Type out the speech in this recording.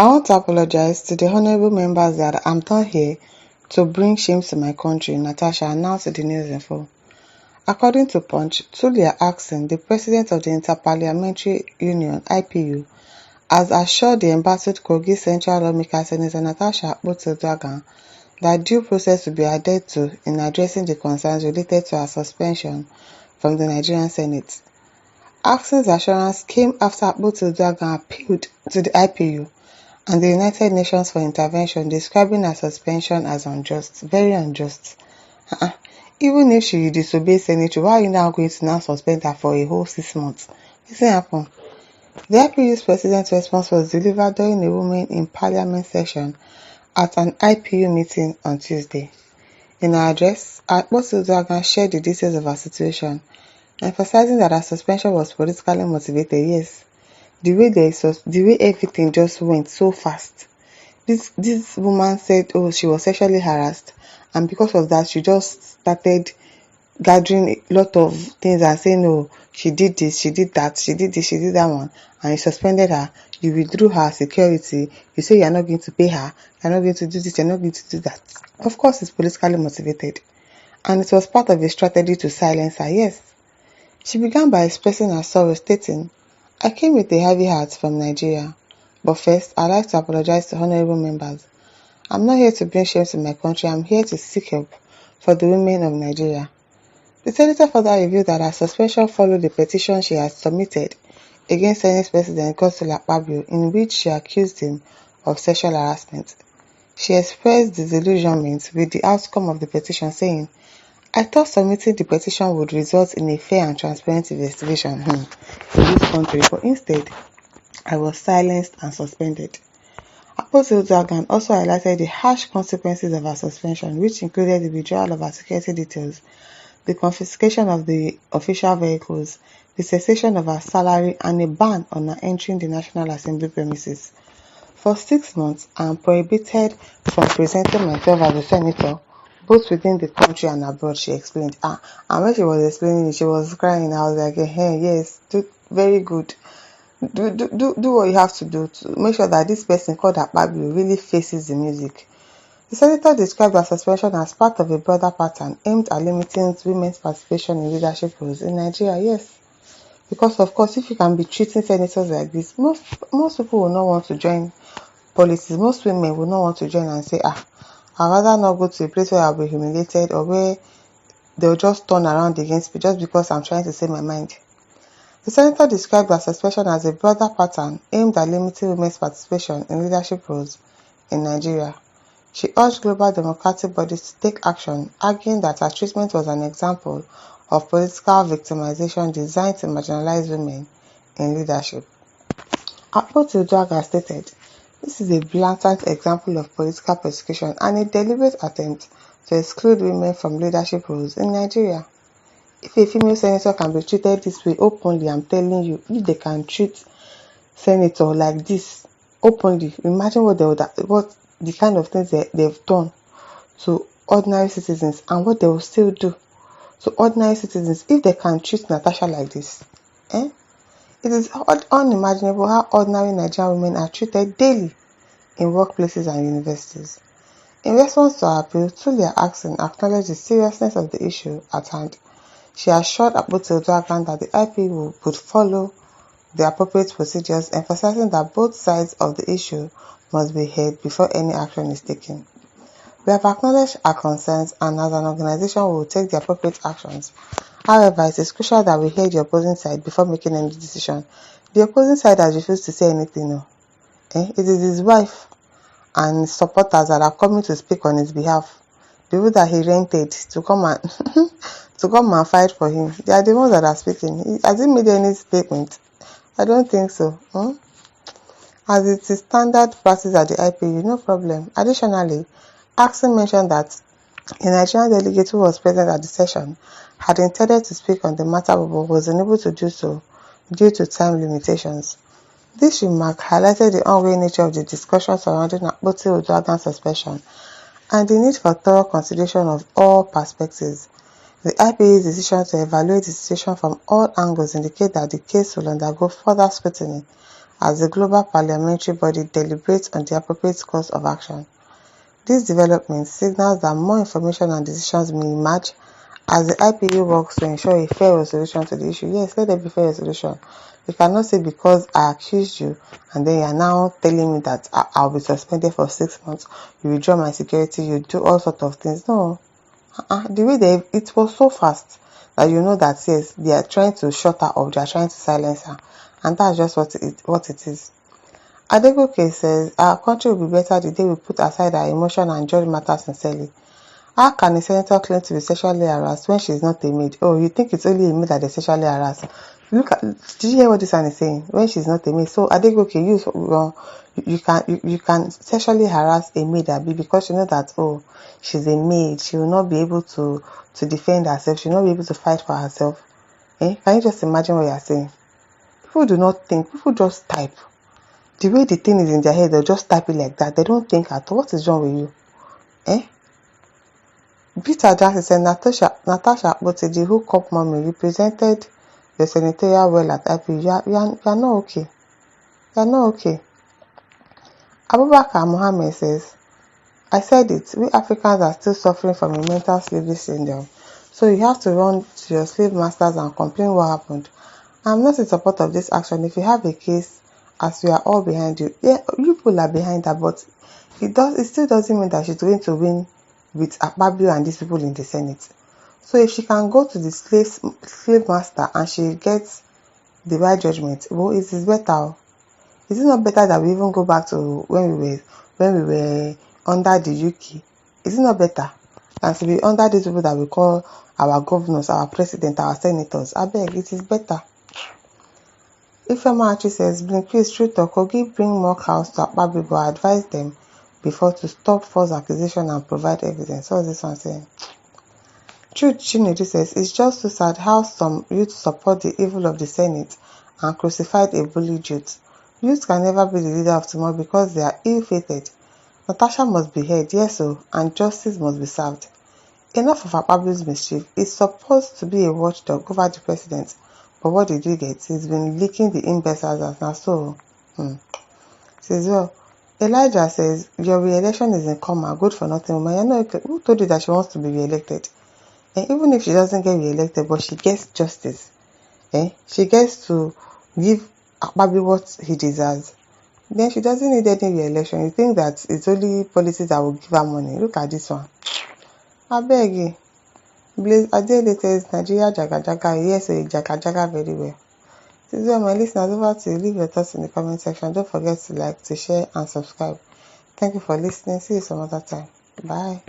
I want to apologize to the honorable members that I'm not here to bring shame to my country, Natasha announced to the News Info. According to Punch, Tulia Axon, the president of the Interparliamentary Union (IPU), has assured the embattled Kogi Central lawmaker Senator Natasha Akpabio that due process will be adhered to in addressing the concerns related to her suspension from the Nigerian Senate. Akson's assurance came after Akpabio appealed to the IPU and the United Nations for intervention, describing her suspension as unjust, very unjust. Even if she disobeys Senate, why are you now going to now suspend her for a whole 6 months? Wetin happen? The IPU's president's response was delivered during a Women in Parliament session at an IPU meeting on Tuesday. In her address, Akpabio shared the details of her situation, emphasizing that her suspension was politically motivated. Yes, the way everything just went so fast. This woman said, oh, she was sexually harassed, and because of that, she just started gathering a lot of things and saying, oh, she did this, she did that, she did this, she did that one, and you suspended her, you withdrew her security, you say you're not going to pay her, you're not going to do this, you're not going to do that. Of course, it's politically motivated, and it was part of a strategy to silence her, yes. She began by expressing her sorrow, stating, I came with a heavy heart from Nigeria, but first, I'd like to apologize to honorable members. I'm not here to bring shame to my country, I'm here to seek help for the women of Nigeria. The senator further revealed that her suspension followed the petition she had submitted against Senate President Godswill Akpabio, in which she accused him of sexual harassment. She expressed disillusionment with the outcome of the petition, saying, I thought submitting the petition would result in a fair and transparent investigation in this country, but instead, I was silenced and suspended. Akpabio also highlighted the harsh consequences of her suspension, which included the withdrawal of her security details, the confiscation of the official vehicles, the cessation of her salary, and a ban on her entering the National Assembly premises. For 6 months, I am prohibited from presenting myself as a senator, both within the country and abroad, she explained. And when she was explaining it, she was crying. I was like, hey, yes, very good. Do what you have to do to make sure that this person called Akpabio really faces the music. The senator described her suspension as part of a broader pattern aimed at limiting women's participation in leadership roles in Nigeria. Yes, because of course, if you can be treating senators like this, most people will not want to join politics. Most women will not want to join and say, I'd rather not go to a place where I'll be humiliated or where they'll just turn around against me just because I'm trying to say my mind. The senator described her suspension as a broader pattern aimed at limiting women's participation in leadership roles in Nigeria. She urged global democratic bodies to take action, arguing that her treatment was an example of political victimization designed to marginalize women in leadership. Akpabio stated, this is a blatant example of political persecution and a deliberate attempt to exclude women from leadership roles in Nigeria. If a female senator can be treated this way openly, I'm telling you, if they can treat senator like this openly, imagine what the kind of things they've done to ordinary citizens and what they will still do to ordinary citizens if they can treat Natasha like this. It is unimaginable how ordinary Nigerian women are treated daily in workplaces and universities. In response to her appeal, Tulia Axon acknowledged the seriousness of the issue at hand. She assured Akpabio that the IPU would follow the appropriate procedures, emphasizing that both sides of the issue must be heard before any action is taken. We have acknowledged our concerns, and as an organization we will take the appropriate actions. However, it is crucial that we hear the opposing side before making any decision. The opposing side has refused to say anything. No. It is his wife and his supporters that are coming to speak on his behalf. People that he rented to come and to come and fight for him. They are the ones that are speaking. Has he made any statement? I don't think so. As it is standard practice at the IPU, no problem. Additionally, Axon mentioned that a Nigerian delegate who was present at the session had intended to speak on the matter but was unable to do so due to time limitations. This remark highlighted the ongoing nature of the discussion surrounding Akpabio's suspension and the need for thorough consideration of all perspectives. The IPU's decision to evaluate the situation from all angles indicate that the case will undergo further scrutiny as the global parliamentary body deliberates on the appropriate course of action. This development signals that more information and decisions may emerge as the IPU works to ensure a fair resolution to the issue. Yes, let there be fair resolution. You cannot say because I accused you and then you are now telling me that I'll be suspended for 6 months, you withdraw my security, you do all sorts of things. No. The way it was so fast that you know that yes, they are trying to shut her up, they are trying to silence her. And that's just what it is. Adegoke says, our country will be better the day we put aside our emotion and judge matters sincerely. How can a senator claim to be sexually harassed when she is not a maid? Oh, you think it's only a maid that is sexually harassed? Did you hear what this one is saying? When she's not a maid. So Adegoke, you can sexually harass a maid, Abi, because you know that, oh, she's a maid, she will not be able to defend herself, she will not be able to fight for herself. Can you just imagine what you are saying? People do not think, people just type. The way the thing is in their head, they'll just type it like that. They don't think at all. What is wrong with you? Peter Jackson said Natasha Akpabio, the hookup mommy, represented the senatorial well at IPU. You are not okay. You are not okay. Abubakar Mohammed says, I said it, we Africans are still suffering from a mental slavery syndrome. So you have to run to your slave masters and complain what happened. I'm not in support of this action. If you have a case, as we are all behind you, yeah, you people are behind her, but it still doesn't mean that she's going to win with Akpabio and these people in the Senate. So if she can go to the slave master and she gets the right judgment, well, it is better. Is it not better that we even go back to when we were under the UK? Is it not better than to be under these people that we call our governors, our president, our senators? I beg, it is better. Ifeoma Achi says, please, true talk, Kogi bring more cows to Akpabio, but advise them before to stop false accusation and provide evidence. What is this one saying? Truth Chinedu says, it's just so sad how some youth support the evil of the Senate and crucified a bullied youth. Youth can never be the leader of tomorrow because they are ill-fated. Natasha must be heard, yes, so, and justice must be served. Enough of Akpabio's mischief. It's supposed to be a watchdog over the president, but what did we get? He's been leaking the imbeciles as now, so. Says, well, Elijah says, your re-election is in coma, good for nothing. Who told you that she wants to be re-elected? And even if she doesn't get re-elected, but she gets justice, she gets to give Akpabio what he deserves, then she doesn't need any re-election. You think that it's only politics that will give her money? Look at this one. I beg you. Blaze Adele says, Nigeria Jaga Jaga. Yes, so Jaga Jaga very well. This is where my listeners, over to you. Leave your thoughts in the comment section. Don't forget to like, to share, and subscribe. Thank you for listening. See you some other time. Bye.